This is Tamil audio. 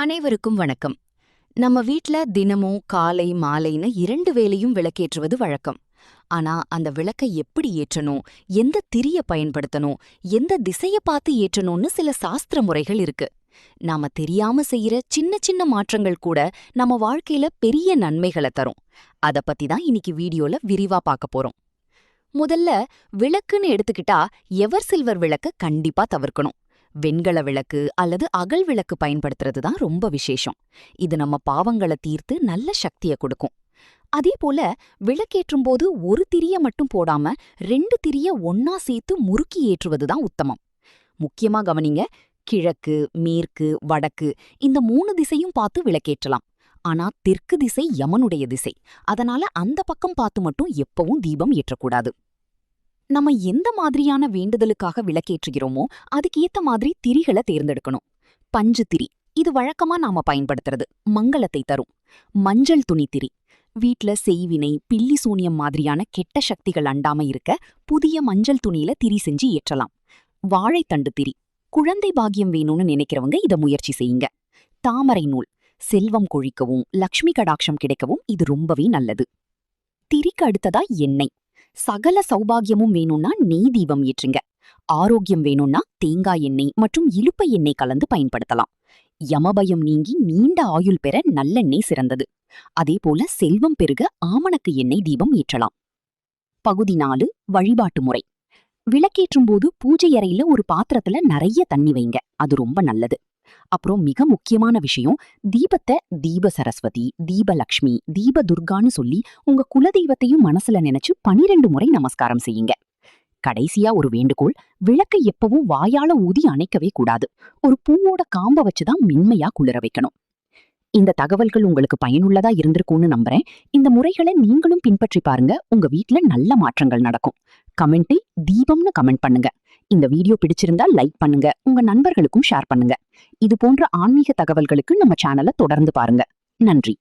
அனைவருக்கும் வணக்கம். நம்ம வீட்ல தினமும் காலை மாலைன்னு 2 வேளையும் விளக்கேற்றுவது வழக்கம். ஆனா அந்த விளக்கை எப்படி ஏற்றணும், எந்த திரிய பயன்படுத்தணும், எந்த திசைய பார்த்து ஏற்றணும்னு சில சாஸ்திர முறைகள் இருக்கு. நாம தெரியாம செய்யற சின்ன சின்ன மாற்றங்கள் கூட நம்ம வாழ்க்கையில பெரிய நன்மைகளை தரும். அத பத்தி தான் இன்னைக்கு வீடியோல விரிவா பார்க்க போறோம். முதல்ல விளக்குன்னு எடுத்துக்கிட்டா எவர் சில்வர் விளக்க கண்டிப்பா தவிர்க்கணும். வெண்கல விளக்கு அல்லது அகல் விளக்கு பயன்படுத்துறது தான் ரொம்ப விசேஷம். இது நம்ம பாவங்களை தீர்த்து நல்ல சக்தியை கொடுக்கும். அதே போல விளக்கேற்றும் போது ஒரு திரிய மட்டும் போடாம 2 திரிய ஒன்னா சேர்த்து முறுக்கி ஏற்றுவதுதான் உத்தமம். முக்கியமா கவனிங்க, கிழக்கு, மேற்கு, வடக்கு இந்த 3 திசையும் பார்த்து விளக்கேற்றலாம். ஆனா தெற்கு திசை யமனுடைய திசை, அதனால அந்த பக்கம் பார்த்து மட்டும் எப்பவும் தீபம் ஏற்றக்கூடாது. நம்ம எந்த மாதிரியான வேண்டுதலுக்காக விளக்கேற்றுகிறோமோ அதுக்கு ஏத்த மாதிரி திரிகளை தேர்ந்தெடுக்கணும். பஞ்சு திரி, இது வழக்கமா நாம பயன்படுத்துறது, மங்களத்தை தரும். மஞ்சள் துணி திரி, வீட்ல செய்வினை, பில்லி சூனியம் மாதிரியான கெட்ட சக்திகள் அண்டாம இருக்க புதிய மஞ்சள் துணியில திரி செஞ்சு ஏற்றலாம். வாழைத்தண்டு திரி, குழந்தை பாக்கியம் வேணும்னு நினைக்கிறவங்க இத முயற்சி செய்யுங்க. தாமரை நூல், செல்வம் கொழிக்கவும் லக்ஷ்மி கடாட்சம் கிடைக்கவும் இது ரொம்பவே நல்லது. திரிக்கு அடுத்ததா எண்ணெய். சகல சௌபாகியமும் வேணும்னா நெய் தீபம் ஏற்றுங்க. ஆரோக்கியம் வேணும்னா தேங்காய் எண்ணெய் மற்றும் இலுப்பை எண்ணெய் கலந்து பயன்படுத்தலாம். யமபயம் நீங்கி நீண்ட ஆயுள் பெற நல்லெண்ணெய் சிறந்தது. அதேபோல செல்வம் பெருக ஆமணக்கு எண்ணெய் தீபம் ஏற்றலாம். பகுதி 4, வழிபாட்டு முறை. விளக்கேற்றும் போது பூஜை அறையில ஒரு பாத்திரத்துல நிறைய தண்ணி வைங்க, அது ரொம்ப நல்லது. அப்புறம் மிக முக்கியமான விஷயம், தீபத்தை தீப சரஸ்வதி, தீபலக்ஷ்மி, தீப துர்கான்னு சொல்லி உங்க குலதெய்வத்தையும் மனசுல நினைச்சு 12 முறை நமஸ்காரம் செய்யுங்க. கடைசியா ஒரு வேண்டுகோள், விளக்கை எப்பவும் வாயால ஊதி அணைக்கவே கூடாது. ஒரு பூவோட காம்ப வச்சுதான் மென்மையா குளிர வைக்கணும். இந்த தகவல்கள் உங்களுக்கு பயனுள்ளதா இருந்திருக்கும்னு நம்புறேன். இந்த முறைகளை நீங்களும் பின்பற்றி பாருங்க, உங்க வீட்ல நல்ல மாற்றங்கள் நடக்கும். கமெண்ட்டில் தீபம்னு கமெண்ட் பண்ணுங்க. இந்த வீடியோ பிடிச்சிருந்தா லைக் பண்ணுங்க, உங்க நண்பர்களுக்கும் ஷேர் பண்ணுங்க. இது போன்ற ஆன்மீக தகவல்களுக்கு நம்ம சேனலை தொடர்ந்து பாருங்க. நன்றி.